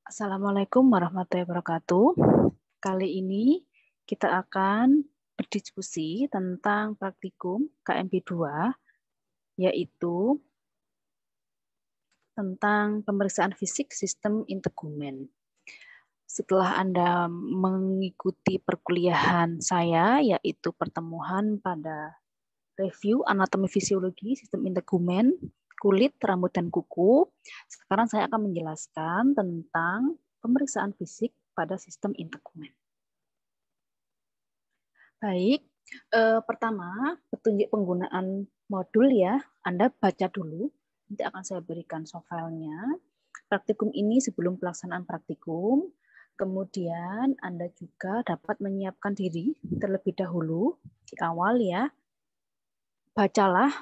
Assalamualaikum warahmatullahi wabarakatuh. Kali ini kita akan berdiskusi tentang praktikum KMP 2, yaitu tentang pemeriksaan fisik sistem integumen. Setelah Anda mengikuti perkuliahan saya, yaitu pertemuan pada review anatomi fisiologi sistem integumen, kulit, rambut, dan kuku, sekarang saya akan menjelaskan tentang pemeriksaan fisik pada sistem integumen. Baik, pertama petunjuk penggunaan modul ya, Anda baca dulu, nanti akan saya berikan soft file-nya. Praktikum ini sebelum pelaksanaan praktikum, kemudian Anda juga dapat menyiapkan diri terlebih dahulu di awal ya. Bacalah,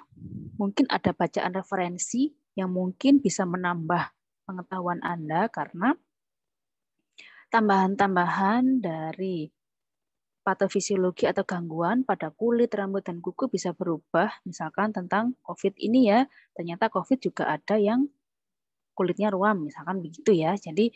mungkin ada bacaan referensi yang mungkin bisa menambah pengetahuan Anda karena tambahan-tambahan dari patofisiologi atau gangguan pada kulit, rambut, dan kuku bisa berubah. Misalkan tentang COVID ini ya, ternyata COVID juga ada yang kulitnya ruam, misalkan begitu ya. Jadi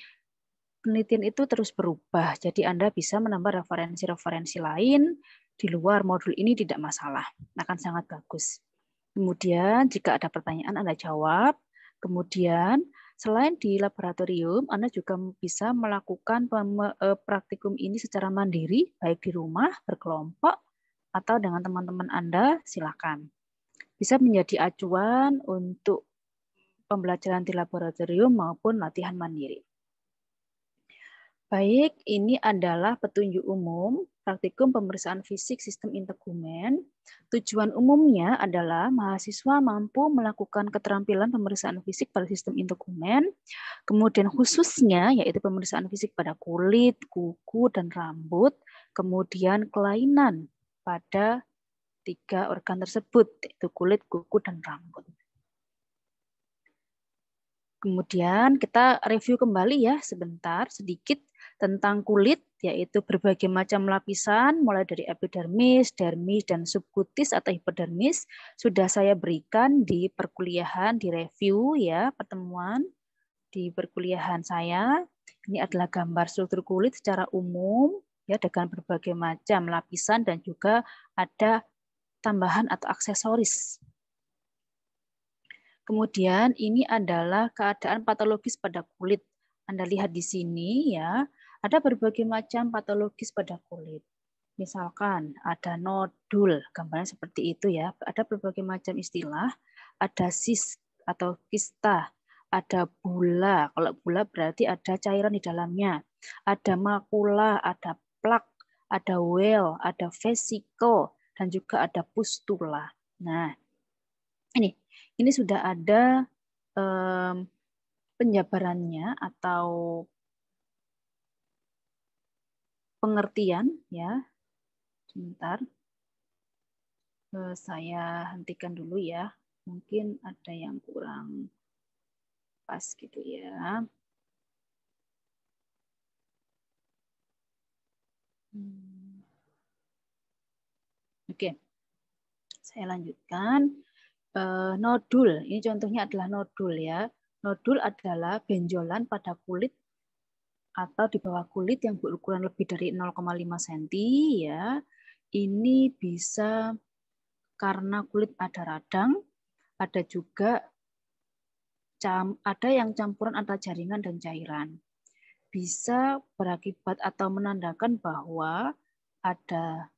penelitian itu terus berubah. Jadi Anda bisa menambah referensi-referensi lain di luar modul ini tidak masalah. Akan sangat bagus. Kemudian jika ada pertanyaan Anda jawab. Kemudian selain di laboratorium, Anda juga bisa melakukan praktikum ini secara mandiri, baik di rumah, berkelompok, atau dengan teman-teman Anda, silakan. Bisa menjadi acuan untuk pembelajaran di laboratorium maupun latihan mandiri. Baik, ini adalah petunjuk umum praktikum pemeriksaan fisik sistem integumen. Tujuan umumnya adalah mahasiswa mampu melakukan keterampilan pemeriksaan fisik pada sistem integumen, kemudian khususnya yaitu pemeriksaan fisik pada kulit, kuku, dan rambut, kemudian kelainan pada 3 organ tersebut, yaitu kulit, kuku, dan rambut. Kemudian kita review kembali ya sebentar sedikit tentang kulit, yaitu berbagai macam lapisan mulai dari epidermis, dermis, dan subkutis atau hipodermis sudah saya berikan di perkuliahan, di review ya pertemuan di perkuliahan saya. Ini adalah gambar struktur kulit secara umum ya dengan berbagai macam lapisan dan juga ada tambahan atau aksesoris. Kemudian ini adalah keadaan patologis pada kulit. Anda lihat di sini ya, ada berbagai macam patologis pada kulit. Misalkan ada nodul, gambarnya seperti itu ya. Ada berbagai macam istilah, ada sis atau kista, ada bula. Kalau bula berarti ada cairan di dalamnya. Ada makula, ada plak, ada well, ada vesicle, dan juga ada pustula. Nah, ini sudah ada penjabarannya atau pengertian ya. Sebentar. Saya hentikan dulu ya. Mungkin ada yang kurang pas gitu ya. Oke. Saya lanjutkan. Nodul, ini contohnya adalah nodul ya. Nodul adalah benjolan pada kulit atau di bawah kulit yang berukuran lebih dari 0,5 cm ya. Ini bisa karena kulit ada radang, ada juga ada yang campuran antara jaringan dan cairan. Bisa berakibat atau menandakan bahwa ada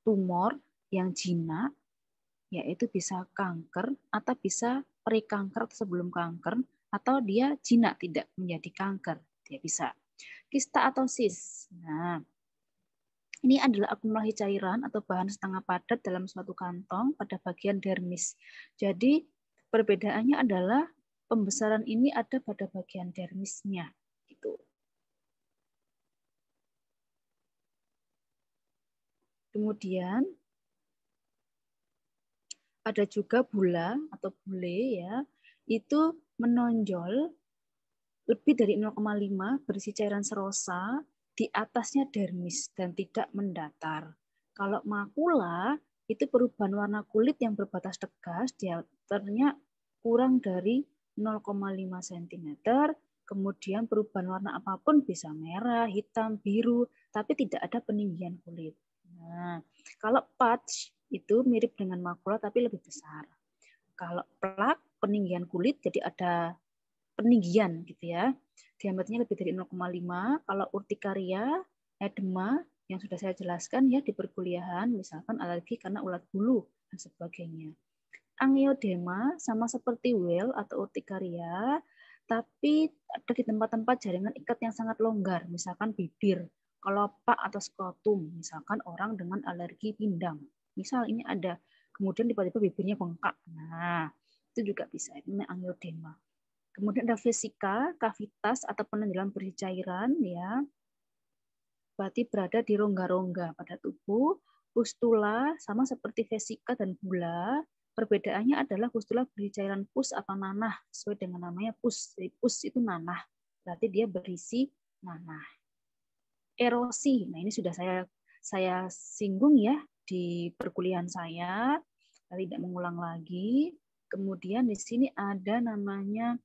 tumor yang jinak, yaitu bisa kanker atau bisa prekanker sebelum kanker, atau dia jinak tidak menjadi kanker, dia bisa. Kista atau sis. Nah, ini adalah akumulasi cairan atau bahan setengah padat dalam suatu kantong pada bagian dermis. Jadi perbedaannya adalah pembesaran ini ada pada bagian dermisnya. Gitu. Kemudian ada juga bula atau bule ya, itu menonjol lebih dari 0,5 berisi cairan serosa di atasnya dermis dan tidak mendatar. Kalau makula itu perubahan warna kulit yang berbatas tegas, diameternya kurang dari 0,5 cm Kemudian perubahan warna apapun bisa merah, hitam, biru, tapi tidak ada peninggian kulit. Nah, kalau patch itu mirip dengan makula tapi lebih besar. Kalau plak peninggian kulit jadi ada peninggian gitu ya. Diameternya lebih dari 0,5. Kalau urtikaria, edema yang sudah saya jelaskan ya di perkuliahan, misalkan alergi karena ulat bulu dan sebagainya. Angiodema sama seperti whale atau urtikaria, tapi ada di tempat-tempat jaringan ikat yang sangat longgar, misalkan bibir, kelopak atau skrotum, misalkan orang dengan alergi pindang. Misal ini ada, kemudian tiba-tiba bibirnya bengkak. Nah, itu juga bisa, ini angiodema. Kemudian ada vesika, kavitas atau penenggelaman berisi cairan, ya. Berarti berada di rongga-rongga pada tubuh. Pustula sama seperti vesika dan bula. Perbedaannya adalah pustula berisi cairan pus atau nanah, sesuai dengan namanya pus. Jadi pus itu nanah, berarti dia berisi nanah. Erosi, nah ini sudah saya singgung ya di perkuliahan saya, tidak mengulang lagi. Kemudian di sini ada namanya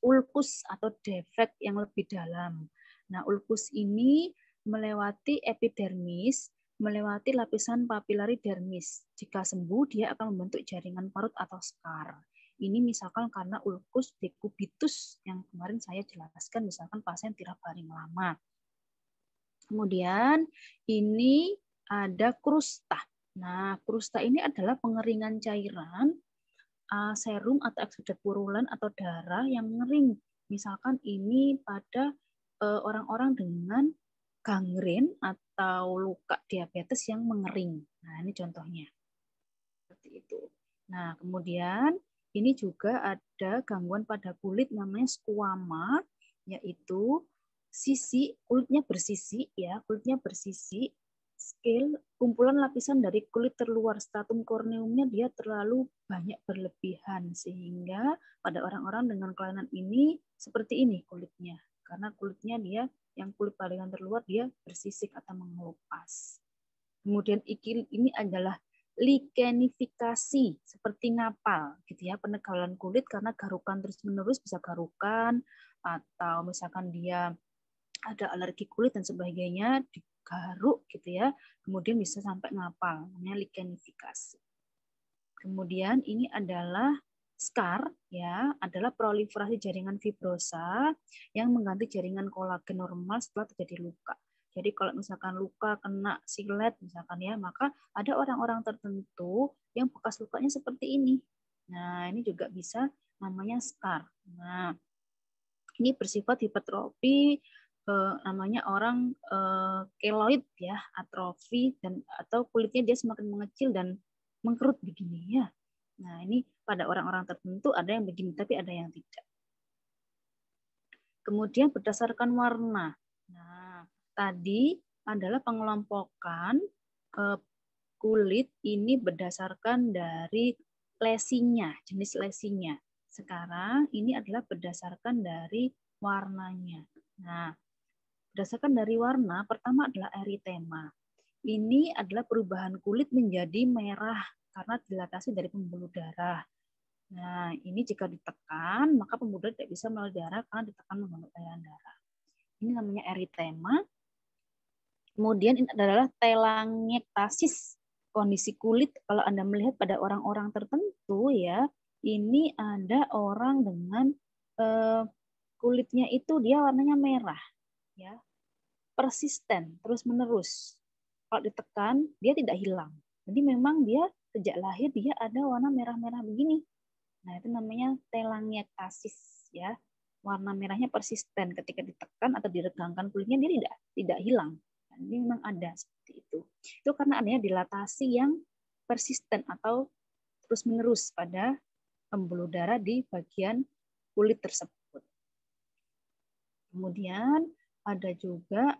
ulkus atau defek yang lebih dalam. Nah, ulkus ini melewati epidermis, melewati lapisan papilari dermis. Jika sembuh, dia akan membentuk jaringan parut atau skar. Ini misalkan karena ulkus decubitus yang kemarin saya jelaskan, misalkan pasien tirak baring lama. Kemudian ini ada krusta. Nah, krusta ini adalah pengeringan cairan, serum atau eksudat purulan atau darah yang mengering. Misalkan ini pada orang-orang dengan gangren atau luka diabetes yang mengering. Nah, ini contohnya. Seperti itu. Nah, kemudian ini juga ada gangguan pada kulit namanya skuama, yaitu sisi kulitnya bersisi ya, kulitnya bersisi. Scale kumpulan lapisan dari kulit terluar, stratum corneumnya dia terlalu banyak berlebihan sehingga pada orang-orang dengan kelainan ini seperti ini kulitnya, karena kulitnya dia yang kulit palingan terluar dia bersisik atau mengelupas. Kemudian ini adalah likenifikasi seperti ngapal gitu ya, penegalan kulit karena garukan terus-menerus, bisa garukan atau misalkan dia ada alergi kulit dan sebagainya, digaruk gitu ya, kemudian bisa sampai ngapal, namanya likenifikasi. Kemudian ini adalah scar ya, adalah proliferasi jaringan fibrosa yang mengganti jaringan kolagen normal setelah terjadi luka. Jadi kalau misalkan luka kena silet misalkan ya, maka ada orang-orang tertentu yang bekas lukanya seperti ini. Nah, ini juga bisa namanya scar. Nah, ini bersifat hipertrofi, namanya orang keloid ya, atrofi dan atau kulitnya dia semakin mengecil dan mengkerut begini ya. Nah, ini pada orang-orang tertentu ada yang begini tapi ada yang tidak. Kemudian berdasarkan warna. Nah, tadi adalah pengelompokan kulit ini berdasarkan dari lesinya, jenis lesinya. Sekarang ini adalah berdasarkan dari warnanya. Nah, berdasarkan dari warna, pertama adalah eritema. Ini adalah perubahan kulit menjadi merah karena dilatasi dari pembuluh darah. Nah, ini jika ditekan, maka pembuluh darah tidak bisa melalui darah karena ditekan menggunakan aliran darah. Ini namanya eritema. Kemudian ini adalah telangiektasis. Kondisi kulit, kalau Anda melihat pada orang-orang tertentu ya, ini ada orang dengan kulitnya itu dia warnanya merah, ya, persisten, terus-menerus. Kalau ditekan, dia tidak hilang. Jadi memang dia sejak lahir dia ada warna merah-merah begini. Nah, itu namanya telangiektasis ya. Warna merahnya persisten ketika ditekan atau diregangkan kulitnya dia tidak hilang. Ini memang ada seperti itu. Itu karena adanya dilatasi yang persisten atau terus-menerus pada pembuluh darah di bagian kulit tersebut. Kemudian ada juga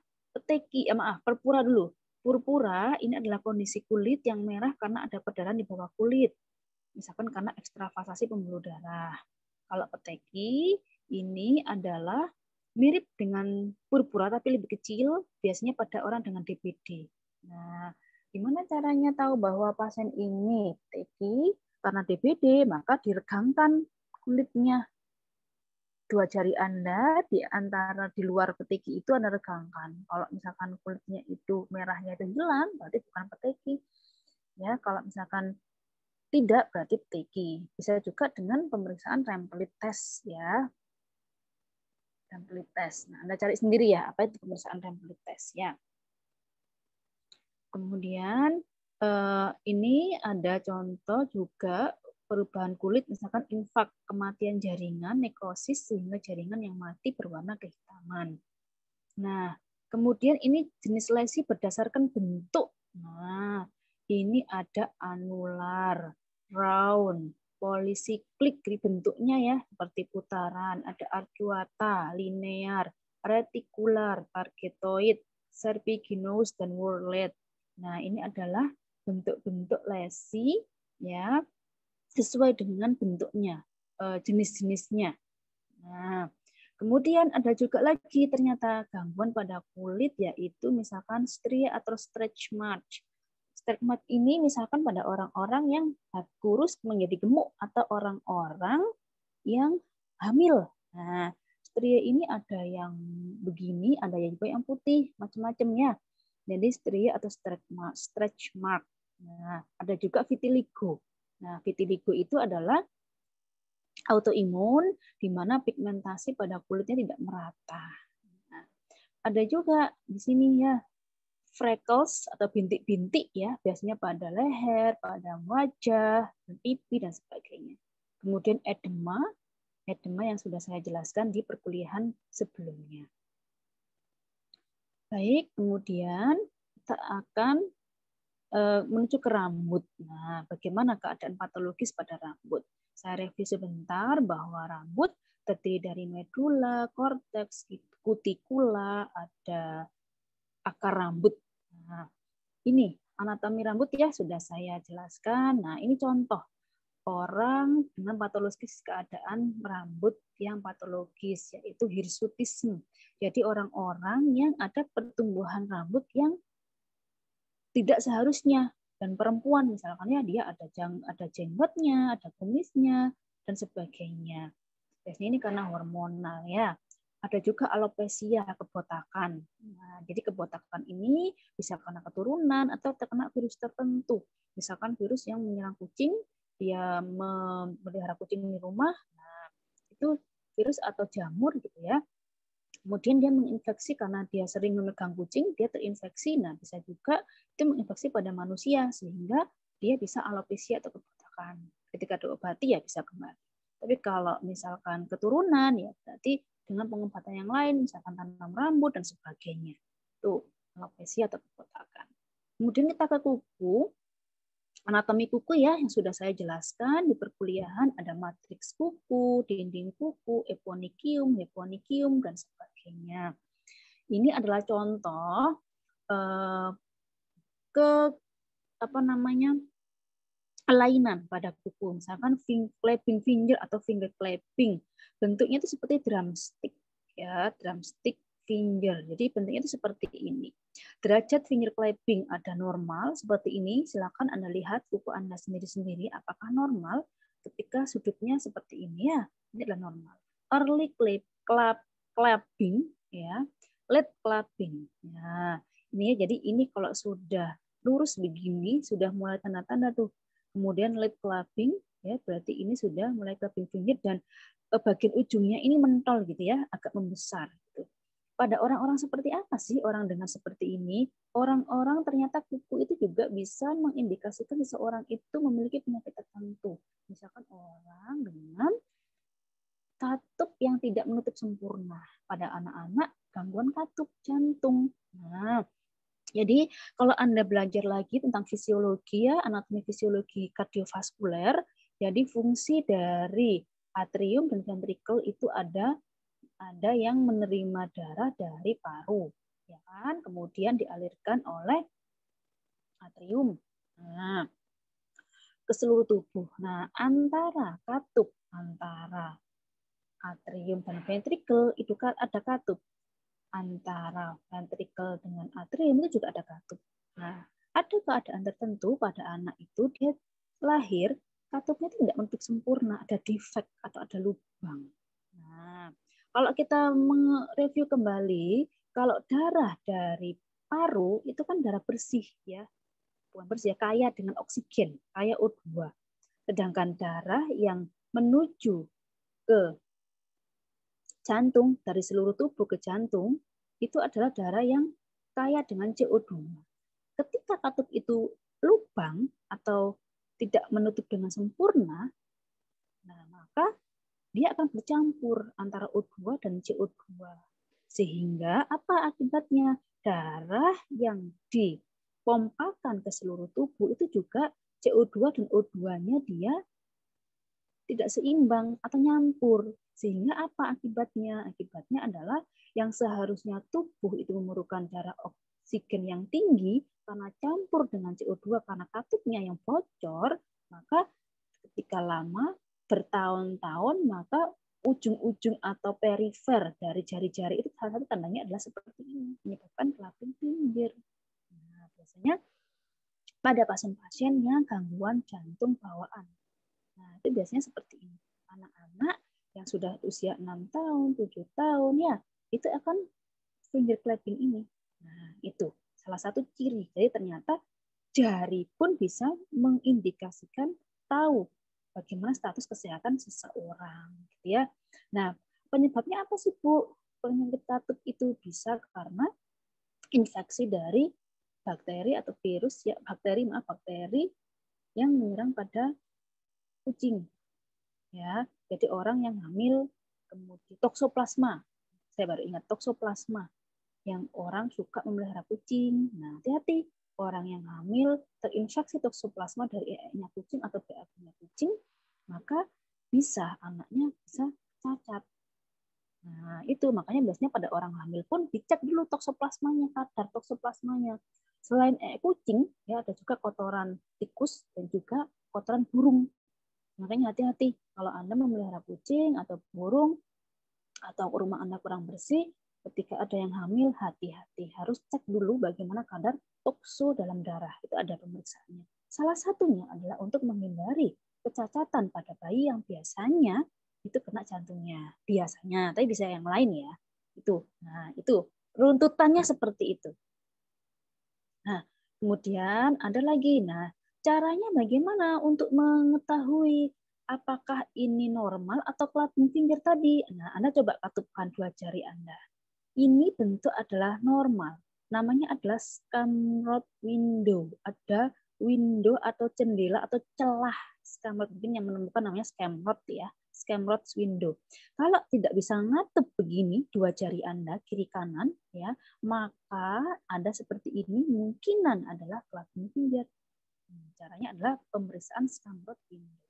purpura dulu. Purpura ini adalah kondisi kulit yang merah karena ada perdarahan di bawah kulit. Misalkan karena ekstravasasi pembuluh darah. Kalau peteki ini adalah mirip dengan purpura tapi lebih kecil, biasanya pada orang dengan DBD. Nah, gimana caranya tahu bahwa pasien ini peteki karena DBD, maka diregangkan kulitnya. dua jari Anda di antara di luar peteki itu Anda regangkan. Kalau misalkan kulitnya itu merahnya itu hilang, berarti bukan peteki. Ya, kalau misalkan tidak, berarti peteki. Bisa juga dengan pemeriksaan Remplit test ya. Remplit test. Nah, Anda cari sendiri ya, apa itu pemeriksaan Remplit test ya. Kemudian ini ada contoh juga perubahan kulit, misalkan infak, kematian jaringan, nekrosis sehingga jaringan yang mati berwarna kehitaman. Nah, kemudian ini jenis lesi berdasarkan bentuk. Nah, ini ada anular, round, polisiklik bentuknya ya, seperti putaran, ada arcuata, linear, retikular, targetoid, serpiginous, dan whorled. Nah, ini adalah bentuk-bentuk lesi ya, sesuai dengan bentuknya, jenis-jenisnya. Nah, kemudian ada juga lagi ternyata gangguan pada kulit, yaitu misalkan stria atau stretch mark. Stretch mark ini misalkan pada orang-orang yang kurus menjadi gemuk atau orang-orang yang hamil. Nah, stria ini ada yang begini, ada juga yang putih, macam-macam ya. Jadi stria atau stretch mark. Nah, ada juga vitiligo. Nah, vitiligo itu adalah autoimun di mana pigmentasi pada kulitnya tidak merata. Nah, ada juga di sini ya freckles atau bintik-bintik ya, biasanya pada leher, pada wajah, pipi dan sebagainya. Kemudian edema yang sudah saya jelaskan di perkuliahan sebelumnya. Baik, kemudian kita akan menuju ke rambut. Nah, bagaimana keadaan patologis pada rambut? Saya review sebentar bahwa rambut terdiri dari medula, korteks, kutikula, ada akar rambut. Nah, ini anatomi rambut ya sudah saya jelaskan. Nah, ini contoh orang dengan patologis keadaan rambut yang patologis, yaitu hirsutisme. Jadi orang-orang yang ada pertumbuhan rambut yang tidak seharusnya, dan perempuan misalkan ya dia ada jenggotnya, ada kumisnya dan sebagainya. Biasanya ini karena hormonal ya. Ada juga alopecia, kebotakan. Nah, jadi kebotakan ini bisa karena keturunan atau terkena virus tertentu. Misalkan virus yang menyerang kucing, dia memelihara kucing di rumah, nah, itu virus atau jamur gitu ya. Kemudian dia menginfeksi karena dia sering memegang kucing, dia terinfeksi. Nah, bisa juga itu menginfeksi pada manusia sehingga dia bisa alopecia atau kebotakan. Ketika diobati ya bisa kembali. Tapi kalau misalkan keturunan ya berarti dengan pengobatan yang lain, misalkan tanam rambut dan sebagainya. Itu alopecia atau kebotakan. Kemudian kita ke kuku. Anatomi kuku ya yang sudah saya jelaskan di perkuliahan, ada matriks kuku, dinding kuku, eponychium, hyponychium dan sebagainya. Ini adalah contoh kelainan pada kuku, misalkan clapping finger atau finger clapping. Bentuknya itu seperti drumstick ya, drumstick finger. Jadi bentuknya itu seperti ini. Derajat finger clapping ada normal seperti ini. Silakan Anda lihat kuku Anda sendiri-sendiri apakah normal ketika sudutnya seperti ini ya. Ini adalah normal. Early clapping ya, late clapping. Nah, ini ya, jadi ini kalau sudah lurus begini sudah mulai tanda-tanda tuh. Kemudian late clapping ya, berarti ini sudah mulai clapping finger dan bagian ujungnya ini mentol gitu ya, agak membesar gitu. Pada orang-orang seperti apa sih orang dengan seperti ini? Orang-orang ternyata kuku itu juga bisa mengindikasikan seseorang itu memiliki penyakit tertentu. Misalkan orang dengan katup yang tidak menutup sempurna. Pada anak-anak, gangguan katup jantung. Nah, jadi kalau Anda belajar lagi tentang fisiologi ya, anatomi fisiologi kardiovaskuler, jadi fungsi dari atrium dan ventricle itu ada yang menerima darah dari paru, ya kan? Kemudian dialirkan oleh atrium. Nah, ke seluruh tubuh. Nah, antara katup antara atrium dan ventricle itu ada katup. Antara ventricle dengan atrium itu juga ada katup. Nah, ada keadaan tertentu pada anak itu dia lahir katupnya itu tidak menutup sempurna, ada defek atau ada lubang. Nah, Kalau kita mereview kembali, kalau darah dari paru itu kan darah bersih ya, bukan bersih ya, kaya dengan oksigen, kaya O2. Sedangkan darah yang menuju ke jantung, dari seluruh tubuh ke jantung, itu adalah darah yang kaya dengan CO2. Ketika katup itu lubang atau tidak menutup dengan sempurna, nah maka dia akan bercampur antara O2 dan CO2. Sehingga apa akibatnya? Darah yang dipompakan ke seluruh tubuh itu juga CO2 dan O2-nya dia tidak seimbang atau nyampur. Sehingga apa akibatnya? Akibatnya adalah yang seharusnya tubuh itu memerlukan darah oksigen yang tinggi karena campur dengan CO2 karena katupnya yang bocor, maka ketika lama bertahun-tahun maka ujung-ujung atau perifer dari jari-jari itu salah satu tandanya adalah seperti ini, menyebabkan kelaping pinggir. Nah, biasanya pada pasien-pasien yang gangguan jantung bawaan. Nah, itu biasanya seperti ini. Anak-anak yang sudah usia 6 tahun, 7 tahun ya, itu akan finger clapping ini. Nah, itu salah satu ciri. Jadi ternyata jari pun bisa mengindikasikan tahu bagaimana status kesehatan seseorang, gitu ya. Nah, penyebabnya apa sih, Bu? Penyakit katup itu bisa karena infeksi dari bakteri atau virus ya, bakteri yang menyerang pada kucing. Ya, jadi orang yang hamil kemudian toksoplasma. Saya baru ingat toksoplasma yang orang suka memelihara kucing. Nah, hati-hati orang yang hamil terinfeksi toksoplasma dari EE-nya kucing atau BAB-nya kucing, maka bisa anaknya bisa cacat. Nah, itu makanya biasanya pada orang hamil pun dicek dulu toksoplasmanya, kadar toksoplasmanya. Selain EE kucing, ya ada juga kotoran tikus dan juga kotoran burung. Makanya hati-hati kalau Anda memelihara kucing atau burung atau rumah Anda kurang bersih, ketika ada yang hamil, hati-hati. Harus cek dulu bagaimana kadar tokso dalam darah. Itu ada pemeriksaannya. Salah satunya adalah untuk menghindari kecacatan pada bayi yang biasanya itu kena jantungnya. Biasanya, tapi bisa yang lain ya. Itu. Nah, itu runtutannya seperti itu. Nah, kemudian ada lagi. Nah, caranya bagaimana untuk mengetahui apakah ini normal atau clubbing finger tadi? Nah, Anda coba katupkan dua jari Anda. Ini bentuk adalah normal. Namanya adalah scamrod window. Ada window atau jendela atau celah scamrod. Mungkin yang menemukan namanya scamrod ya. Scamrod window. Kalau tidak bisa ngatup begini dua jari Anda kiri kanan ya, maka Anda seperti ini kemungkinan adalah clubbing finger. Caranya adalah pemeriksaan scamrod window.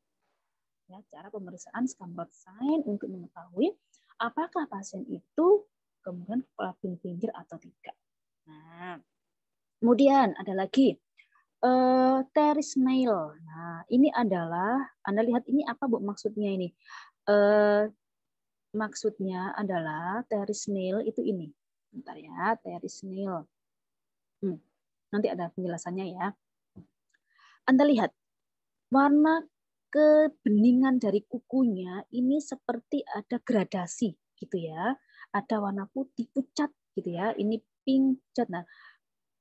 Ya, cara pemeriksaan scamrod sign untuk mengetahui apakah pasien itu kemudian clubbing finger atau tidak. Nah, kemudian ada lagi teres nail. Nah, ini adalah Anda lihat ini apa Bu maksudnya ini? Maksudnya adalah teres nail itu ini. Bentar ya, teres nail. Nanti ada penjelasannya ya. Anda lihat warna kebeningan dari kukunya ini seperti ada gradasi gitu ya. Ada warna putih pucat gitu ya. Ini pink pucat. Nah,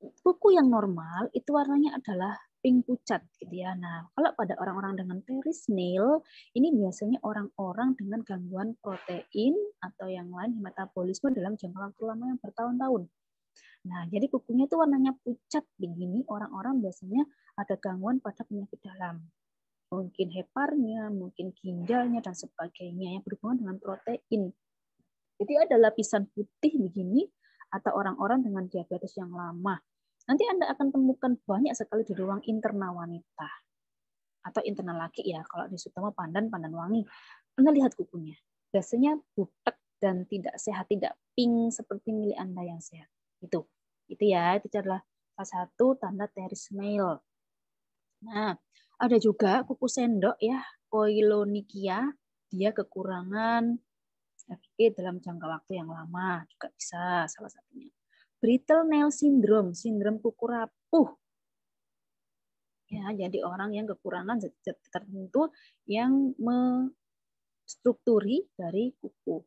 kuku yang normal itu warnanya adalah pink pucat gitu ya. Nah, kalau pada orang-orang dengan teres nail, ini biasanya orang-orang dengan gangguan protein atau yang lain metabolisme dalam jangka waktu lama yang bertahun-tahun. Nah, jadi kukunya itu warnanya pucat begini, orang-orang biasanya ada gangguan pada penyakit dalam. Mungkin heparnya, mungkin ginjalnya, dan sebagainya yang berhubungan dengan protein. Jadi ada lapisan putih begini, atau orang-orang dengan diabetes yang lama. Nanti Anda akan temukan banyak sekali di ruang internal wanita atau internal laki ya. Kalau di Sutomo Pandan Wangi, Anda lihat kukunya. Biasanya butek dan tidak sehat, tidak pink seperti milik Anda yang sehat. Itu ya. Itu adalah salah satu tanda teres nail. Nah, ada juga kuku sendok ya, Koilonychia. Dia kekurangan FE dalam jangka waktu yang lama juga bisa salah satunya. Brittle nail syndrome, sindrom kuku rapuh. Ya, jadi orang yang kekurangan zat tertentu yang menstrukturi dari kuku.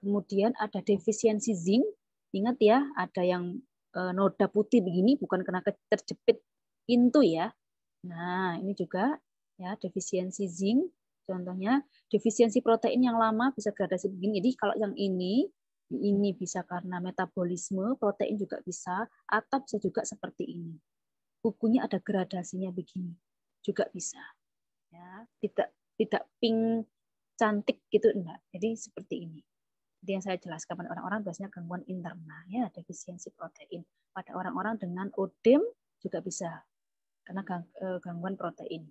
Kemudian ada defisiensi zinc. Ingat ya, ada yang noda putih begini bukan karena terjepit pintu ya. Nah, ini juga ya defisiensi zinc. Contohnya defisiensi protein yang lama bisa gradasi begini. Jadi kalau yang ini bisa karena metabolisme, protein juga bisa, atau bisa juga seperti ini. Kukunya ada gradasinya begini, juga bisa. Ya, tidak pink cantik gitu enggak. Jadi seperti ini. Jadi yang saya jelaskan pada orang-orang biasanya gangguan internal ya, defisiensi protein. Pada orang-orang dengan ODEM juga bisa karena gangguan protein.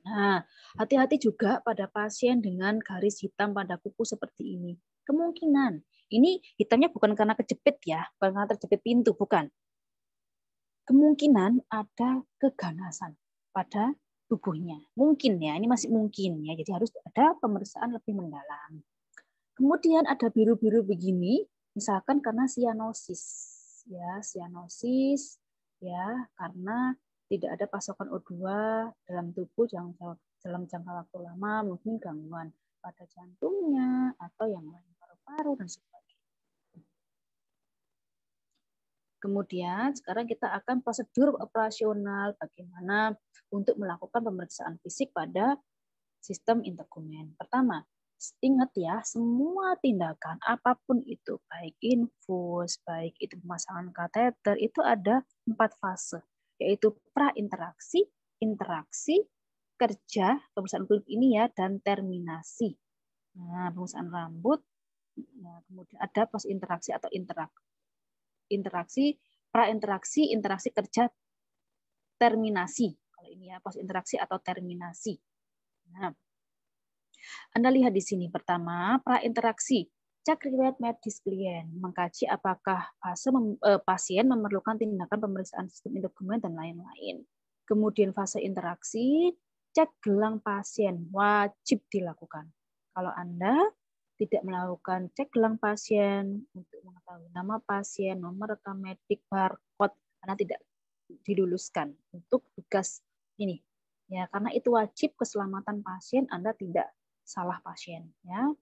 Nah, hati-hati juga pada pasien dengan garis hitam pada kuku seperti ini. Kemungkinan ini hitamnya bukan karena kejepit ya, bukan karena terjepit pintu, bukan. Kemungkinan ada keganasan pada tubuhnya. Mungkin ya, ini masih mungkin ya. Jadi harus ada pemeriksaan lebih mendalam. Kemudian ada biru-biru begini, misalkan karena sianosis. Ya, sianosis ya, karena tidak ada pasokan O2 dalam tubuh dalam jangka waktu lama, mungkin gangguan pada jantungnya atau yang lain, paru-paru dan sebagainya. Kemudian sekarang kita akan prosedur operasional bagaimana untuk melakukan pemeriksaan fisik pada sistem integumen. Pertama, ingat ya, semua tindakan apapun itu, baik infus, baik itu pemasangan kateter, itu ada 4 fase, yaitu prainteraksi, interaksi, kerja, pemeriksaan kulit ini ya, dan terminasi. Nah, pemeriksaan rambut, nah, kemudian ada pos interaksi atau interaksi, prainteraksi, interaksi kerja, terminasi. Kalau ini ya, pos interaksi atau terminasi. Nah, Anda lihat di sini pertama, prainteraksi. Cek riwayat medis klien, mengkaji apakah pasien memerlukan tindakan pemeriksaan sistem integumen dan lain-lain. Kemudian fase interaksi, cek gelang pasien, wajib dilakukan. Kalau Anda tidak melakukan cek gelang pasien untuk mengetahui nama pasien, nomor rekam medik, barcode, karena tidak diluluskan untuk tugas ini. Ya, karena itu wajib keselamatan pasien, Anda tidak salah pasien ya.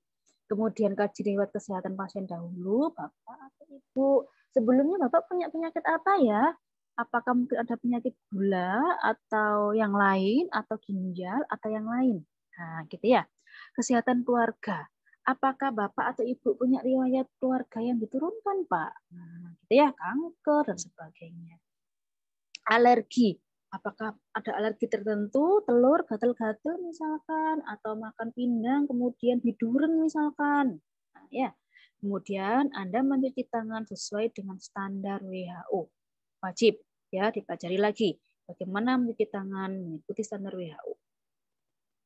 Kemudian kaji riwayat kesehatan pasien dahulu, Bapak atau Ibu. Sebelumnya Bapak punya penyakit apa ya? Apakah mungkin ada penyakit gula atau yang lain atau ginjal atau yang lain? Nah, gitu ya. Kesehatan keluarga. Apakah Bapak atau Ibu punya riwayat keluarga yang diturunkan, Pak? Nah, gitu ya, kanker dan sebagainya. Alergi. Apakah ada alergi tertentu, telur, gatal-gatal misalkan, atau makan pindang, kemudian biduren misalkan. Nah, ya. Kemudian Anda mencuci tangan sesuai dengan standar WHO. Wajib ya, dipelajari lagi bagaimana mencuci tangan mengikuti standar WHO.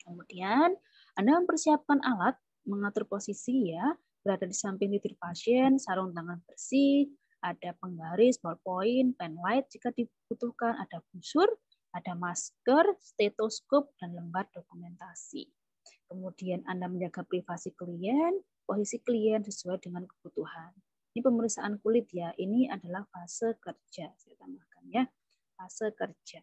Kemudian Anda mempersiapkan alat, mengatur posisi ya, berada di samping titik pasien, sarung tangan bersih, ada penggaris, ballpoint, pen light jika dibutuhkan, ada busur, ada masker, stetoskop, dan lembar dokumentasi. Kemudian Anda menjaga privasi klien, posisi klien sesuai dengan kebutuhan. Ini pemeriksaan kulit ya, ini adalah fase kerja. Saya tambahkan ya, fase kerja.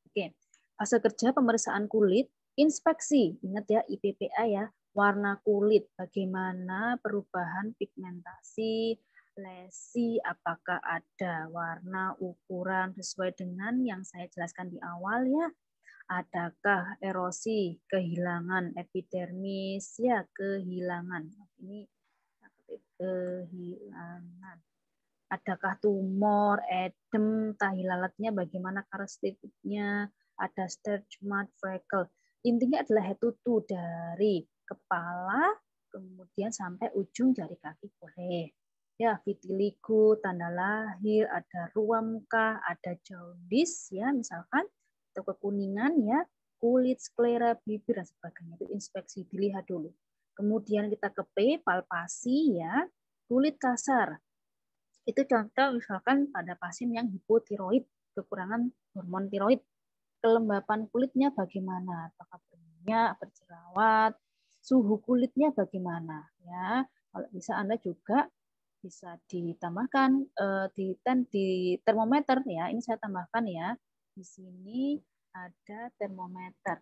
Oke, fase kerja pemeriksaan kulit, inspeksi, ingat ya IPPA ya, warna kulit, bagaimana perubahan pigmentasi, lesi, apakah ada warna, ukuran sesuai dengan yang saya jelaskan di awal ya. Adakah erosi, kehilangan epidermis, ya kehilangan. Ini kehilangan. Adakah tumor, edem, tahi lalatnya bagaimana karakteristiknya, ada stretch mark, freckle. Intinya adalah head to toe dari kepala kemudian sampai ujung jari kaki boleh. Ya, vitiligo, tanda lahir, ada ruam muka, ada jaundice ya misalkan, atau kekuningan ya, kulit, sklera, bibir dan sebagainya. Itu inspeksi, dilihat dulu. Kemudian kita ke P, palpasi ya, kulit kasar. Itu contoh misalkan pada pasien yang hipotiroid, kekurangan hormon tiroid. Kelembapan kulitnya bagaimana? Apakah berminyak, berjerawat, suhu kulitnya bagaimana? Ya, kalau bisa Anda juga bisa ditambahkan di termometer ya. Ini saya tambahkan ya. Di sini ada termometer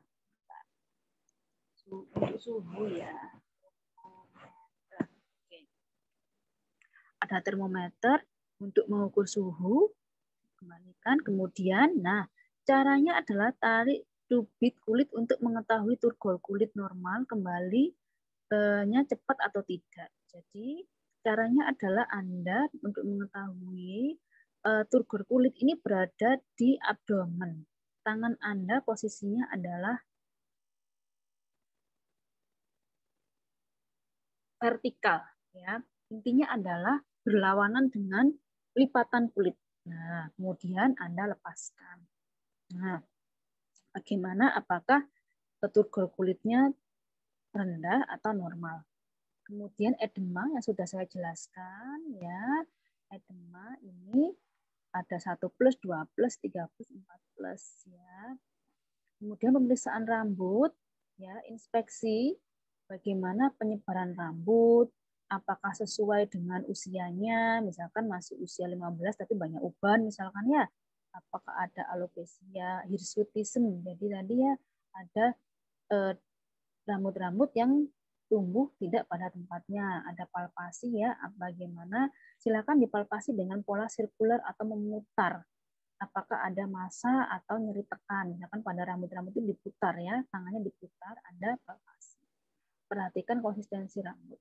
untuk suhu ya. Oke. Ada termometer untuk mengukur suhu. Kembalikan. Kemudian, nah caranya adalah tarik tubit kulit untuk mengetahui turgor kulit normal kembali cepat atau tidak. Jadi caranya adalah Anda untuk mengetahui turgor kulit ini berada di abdomen. Tangan Anda posisinya adalah vertikal, ya. Intinya adalah berlawanan dengan lipatan kulit. Nah, kemudian Anda lepaskan. Nah, bagaimana apakah turgor kulitnya rendah atau normal? Kemudian edema yang sudah saya jelaskan ya. Edema ini ada 1+, 2+, 3+, 4+ ya. Kemudian pemeriksaan rambut ya, inspeksi bagaimana penyebaran rambut, apakah sesuai dengan usianya, misalkan masih usia 15 tapi banyak uban misalkan ya. Apakah ada alopecia, hirsutism. Jadi tadi ya ada rambut-rambut yang tumbuh tidak pada tempatnya. Ada palpasi ya, bagaimana silakan dipalpasi dengan pola sirkular atau memutar. Apakah ada massa atau nyeri tekan. Misalkan pada rambut-rambut itu diputar ya, tangannya diputar, Anda palpasi. Perhatikan konsistensi rambut.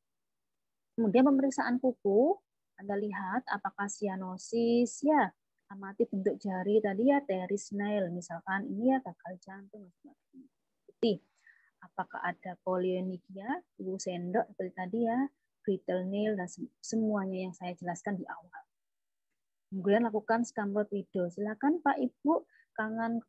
Kemudian pemeriksaan kuku, Anda lihat apakah cyanosis ya, amati bentuk jari tadi ya, teres nail misalkan ini ya gagal jantung. Putih. Apakah ada polyonychia, kuku sendok seperti tadi ya, brittle nail, dan semuanya yang saya jelaskan di awal. Kemudian lakukan skamrod video. Silakan Pak Ibu, tangan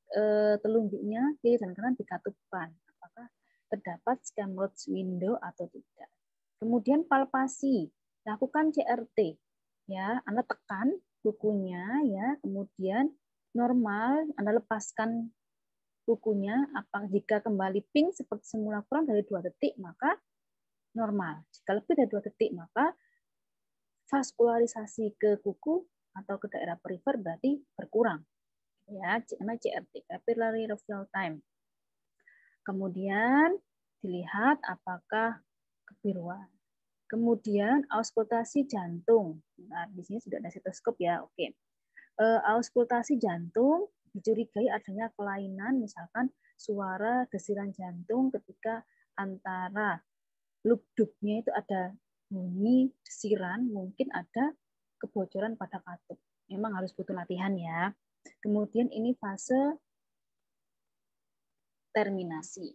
telunjuknya kiri dan kanan dikatupkan. Apakah terdapat skamrod window atau tidak? Kemudian palpasi, lakukan CRT. Ya, Anda tekan kukunya ya, kemudian normal Anda lepaskan kukunya, jika kembali pink seperti semula kurang dari 2 detik, maka normal. Jika lebih dari 2 detik, maka vaskularisasi ke kuku atau ke daerah perifer berarti berkurang. Ya, namanya CRT, capillary refill time. Kemudian dilihat apakah kebiruan. Kemudian auskultasi jantung. Nah, di sini sudah ada stetoskop ya, oke. Auskultasi jantung dicurigai adanya kelainan, misalkan suara desiran jantung ketika antara lub-dubnya itu ada bunyi desiran, mungkin ada kebocoran pada katup. Memang harus butuh latihan ya. Kemudian ini fase terminasi.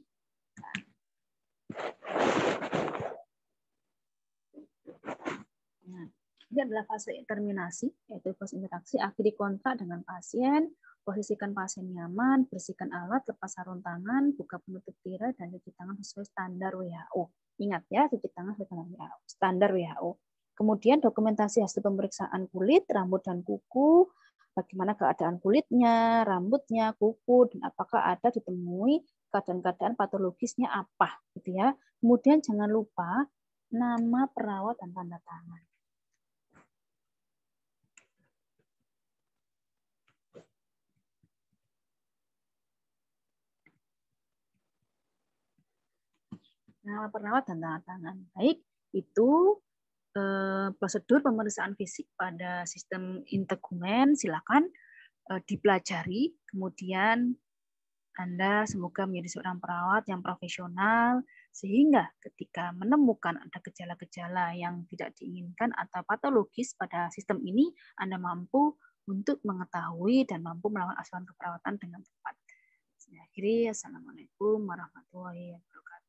Nah, ini adalah fase terminasi, yaitu fase interaksi. Akhiri kontak dengan pasien, posisikan pasien nyaman, bersihkan alat, lepas sarung tangan, buka penutup tirai, dan cuci tangan sesuai standar WHO. Ingat ya, cuci tangan sesuai standar WHO. Kemudian dokumentasi hasil pemeriksaan kulit, rambut, dan kuku, bagaimana keadaan kulitnya, rambutnya, kuku, dan apakah ada ditemui keadaan-keadaan patologisnya apa, gitu ya. Kemudian jangan lupa nama perawat dan tanda tangan. Nama perawat dan tanda tangan. Baik, itu prosedur pemeriksaan fisik pada sistem integumen. Silakan dipelajari. Kemudian Anda semoga menjadi seorang perawat yang profesional, sehingga ketika menemukan ada gejala-gejala yang tidak diinginkan atau patologis pada sistem ini, Anda mampu untuk mengetahui dan mampu melakukan asuhan keperawatan dengan tepat. Saya akhiri, Assalamualaikum warahmatullahi wabarakatuh.